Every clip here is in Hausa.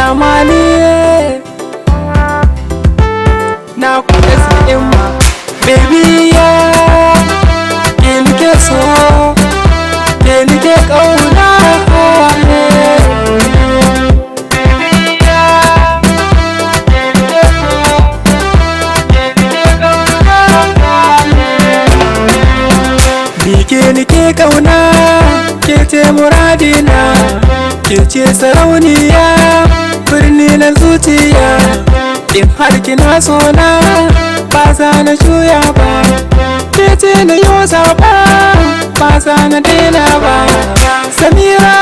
dama ni na kuɗe su ma baby ya ke nike so ke nike ƙauna ke nike ƙauna ke ce muradina ke ce sarauniya birni na zuciya in har kina sona ba za na juya ba ke ce na yo zaɓa ba za na daina ba Samira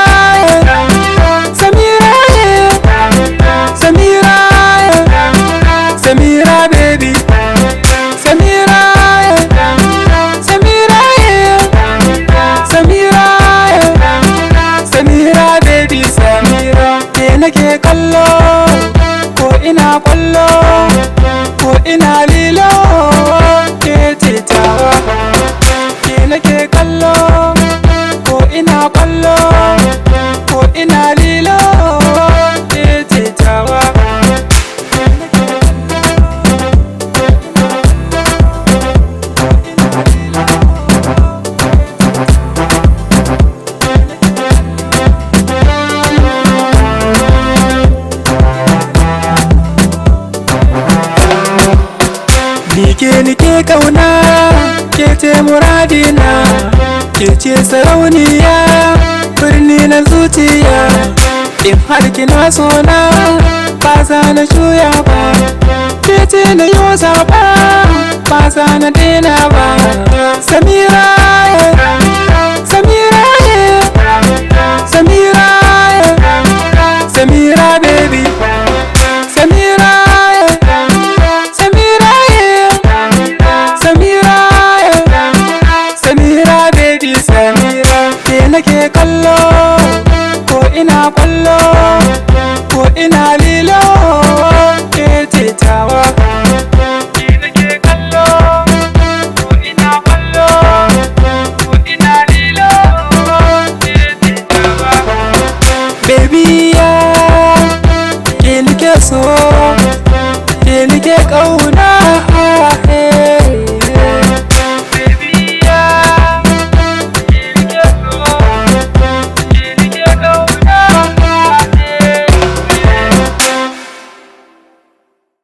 Samira Samira Samira baby Samira Samira Samira Samira baby Samira ke nake kallo ko ina kwallo ko ina lilo ke tetawa ke nake kallo ko ina kwallo ko ina lilo ke tetawa nike ƙauna ke ce muradina ke ce sarauniya birni na zuciya in har kina sona ba za na juya ba ke ce na yo zaɓa ba za na daina ba Samira Samira Samira Samira baby Samira Samira ke nake kallo ko ina kwallo ko ina lilo ke tetawa